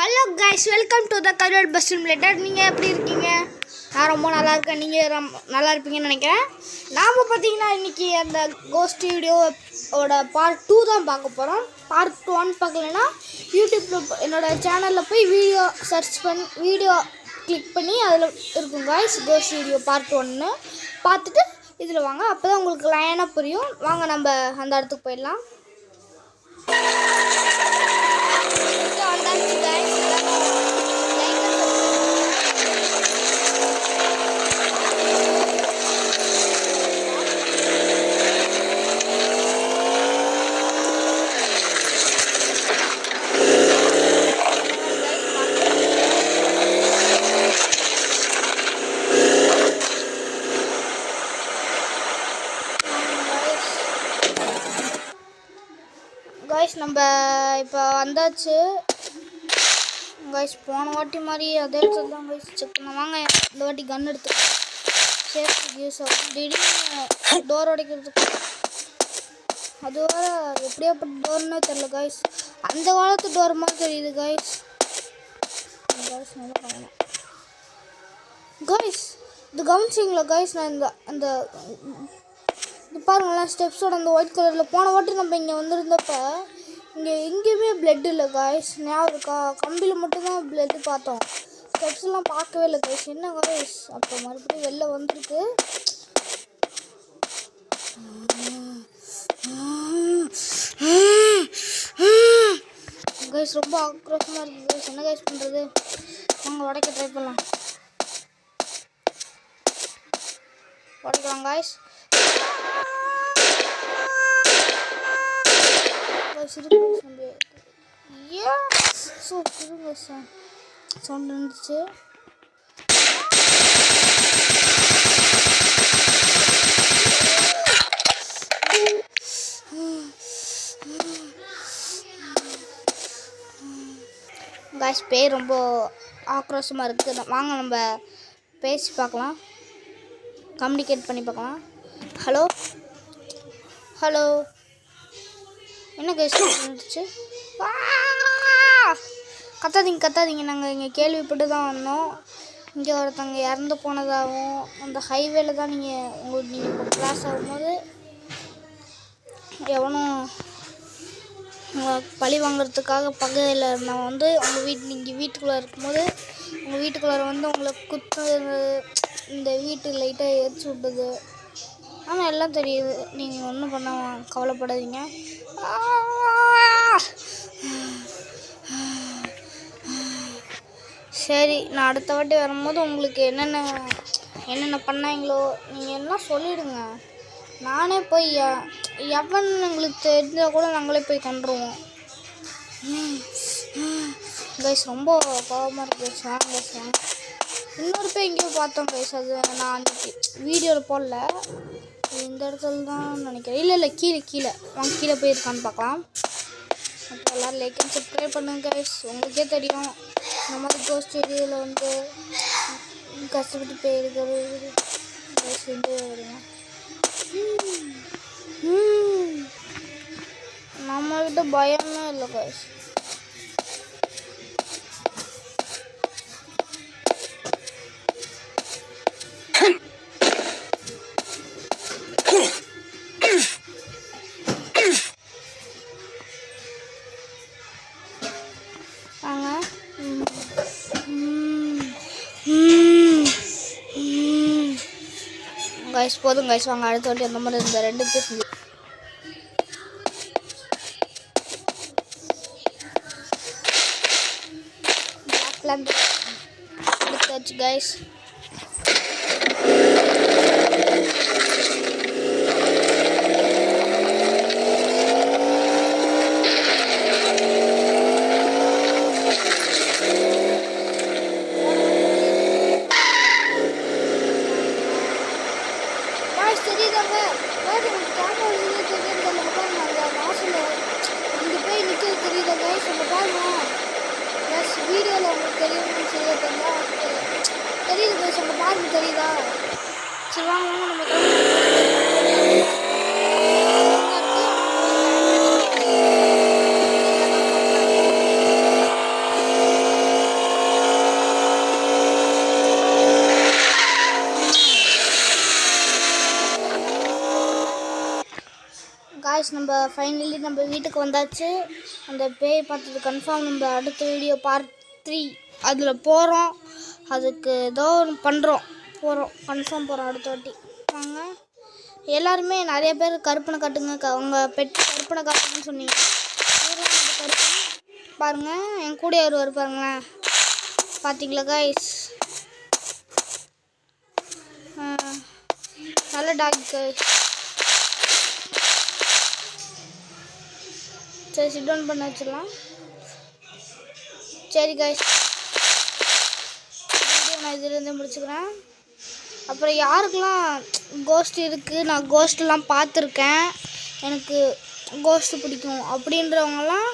Hello guys, welcome to the career bus simulator. நீங்கள் எப்படி இருக்கீங்க? நான் ரொம்ப நல்லா இருக்கேன். நீங்கள் நல்லா இருப்பீங்கன்னு நினைக்கிறேன். நாம் பார்த்தீங்கன்னா இன்றைக்கி அந்த கோஸ்ட் வீடியோவோட பார்ட் 2 தான் பார்க்க போகிறோம். பார்ட் 1 பார்க்கலன்னா யூடியூப்பில் என்னோடய சேனலில் போய் வீடியோ சர்ச் பண்ணி வீடியோ கிளிக் பண்ணி அதில் இருக்கும் கைஸ் கோஸ்ட் வீடியோ பார்ட் 1 பார்த்துட்டு இதில் வாங்க. அப்போ தான் உங்களுக்கு லைனாக புரியும். வாங்க நம்ம அந்த இடத்துக்கு போயிடலாம். கைஸ் நம்ம இப்போ வந்தாச்சு கைஸ். போன வாட்டி மாதிரி அதே தான் கைஸ். செக் பண்ண வாங்க. இந்த வாட்டி கன் எடுத்து சேஃப்டி யூஸ் ஆகும். திடீர்னு டோர் உடைக்கிறதுக்கு அது வேறு எப்படியாப்பட்ட டோர்னே தெரில கைஸ். அந்த காலத்து டோர் மாதிரி தெரியுது கைஸ். கைஸ் நல்லா பண்ணலாம் கைஸ். இது கவனிச்சிங்களா கைஸ்? நான் அந்த இது பாருங்களேன், ஸ்டெப்ஸோட அந்த ஒயிட் கலரில். போன வாட்டி நம்ம இங்கே வந்திருந்தப்ப இங்கே எங்கேயுமே பிளட் இல்லை கைஸ். ஞாபகம் இருக்கா? கம்பியில் மட்டும்தான் பிளட்டு பார்த்தோம். ஸ்டெப்ஸ்லாம் பார்க்கவே இல்லை கைஸ். என்ன கைஸ், அப்போ மறுபடியும் வெளில வந்திருக்கு கைஸ். ரொம்ப ஆக்ரோஷமாக இருக்குது கைஸ். என்ன கைஸ் பண்ணுறது? அவங்க உடைக்க ட்ரை பண்ணலாம். உடைக்கலாம் கைஸ். சவுண்ட் இருந்துச்சு. கைஸ் பேர் ரொம்ப ஆக்ரோஷமாக இருக்குது. வாங்க நம்ம பேசி பார்க்கலாம், கம்யூனிகேட் பண்ணி பார்க்கலாம். ஹலோ ஹலோ, என்ன கைஸ் இருந்துச்சு? கத்தாதீங்க. நாங்கள் இங்கே கேள்விப்பட்டு தான் வந்தோம். இங்கே ஒருத்தவங்க இறந்து போனதாகவும் அந்த ஹைவேல தான் நீங்கள் இப்போ கிளாஸ் ஆகும்போது எவனும் பழி வாங்குறதுக்காக பகையில் இருந்தவன் நீங்கள் வீட்டுக்குள்ளே இருக்கும்போது உங்கள் வீட்டுக்குள்ளே உங்களை இந்த வீட்டு லைட்டாக எரிச்சு விட்டது. ஆனால் எல்லாம் தெரியுது. நீங்கள் ஒன்றும் பண்ண கவலைப்படாதீங்க. சரி, நான் அடுத்த வாட்டி வரும்போது உங்களுக்கு என்னென்ன பண்ணாங்களோ நீங்கள் எல்லாம் சொல்லிவிடுங்க. நானே போய் எவன் எங்களுக்கு தெரிஞ்சால் கூட நாங்களே போய் கொண்டுருவோம் கைஸ். ரொம்ப கோபமாக இருக்குது பேசுவாங்க. இன்னொரு போய் எங்கேயோ பார்த்தோம் கைஸ். அது நான் அன்றைக்கி வீடியோவில் போடல. இந்த இடத்துல தான் நினைக்கிறேன். இல்லை கீழே வாங்க. கீழே போய் இருக்கான்னு பார்க்கலாம். அப்புறம் எல்லோரும் லைக் அண்ட் சப்ஸ்கிரைப் பண்ணுங்க கைஸ். உங்களுக்கே தெரியும் இந்த மாதிரி கோஸ்ட் வீடியோவில் கஷ்டப்பட்டு போயிருக்கிறது கைஸ். வருங்க. நம்மகிட்ட பயமே இல்லை கைஸ். கைஸ் போதும் கைஸ். வாங்க அடுத்த வாட்டி அந்த மாதிரி இந்த 2 பேர் எடுத்தாச்சு கைஸ். தெரியுதாங்க உங்களுக்கு கேமரா தெரியுது. அந்த வாசலில் இங்கே போய் நிற்கிறது தெரியுதா கைஸ்? அங்கே பாருங்க ப்ளஸ் வீடியோவில் உங்களுக்கு தெரியுதுன்னு சொல்லியிருக்கேங்க. தெரியுது கைஸ், அங்கே பாருங்க தெரியுதா? சரி வாங்க நம்ம கைஸ் நம்ம ஃபைனலி நம்ம வீட்டுக்கு வந்தாச்சு. அந்த பேய் பார்த்தது கன்ஃபார்ம். நம்ம அடுத்த வீடியோ பார்ட் 3 அதில் போகிறோம். அதுக்கு ஏதோ ஒன்று போகிறோம் கன்ஃபார்ம் போகிறோம் அடுத்த வாட்டி. வாங்க எல்லாருமே நிறைய பேர் கருப்பனை காட்டுங்க, உங்கள் பெட் கருப்பனை காட்டுங்கன்னு சொன்னீங்க. கருப்பனை பாருங்கள், என் கூட ஒருவர் பாருங்களேன். பார்த்தீங்களா கைஸ், நல்ல டாக் கைஸ். சரி சிட் டவுன் பண்ண வச்சிடலாம். சரி கைஸ், வீடியோ நான் இதுலேருந்து முடிச்சுக்கிறேன். அப்புறம் யாருக்கெல்லாம் கோஸ்ட் இருக்குது, நான் கோஸ்ட்லாம் பார்த்துருக்கேன், எனக்கு கோஸ்ட்டு பிடிக்கும் அப்படின்றவங்கலாம்,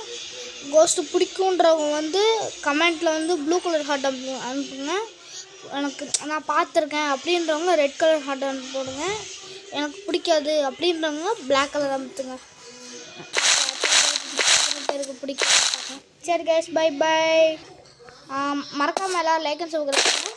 கோஸ்ட்டு பிடிக்குன்றவங்க வந்து கமெண்ட்டில் வந்து ப்ளூ கலர் ஹார்ட் அனுப்புங்க. எனக்கு நான் பார்த்துருக்கேன் அப்படின்றவங்க ரெட் கலர் ஹார்ட் போடுங்க. எனக்கு பிடிக்காது அப்படின்றவங்க பிளாக் கலர் அனுப்புங்க. பேருக்கு பிடிக்கும். சரி கைஸ், பை பை. மறக்காமல் எல்லோரும் லைக் அண்ட் சப்ஸ்கிரைப் பண்ணுங்க.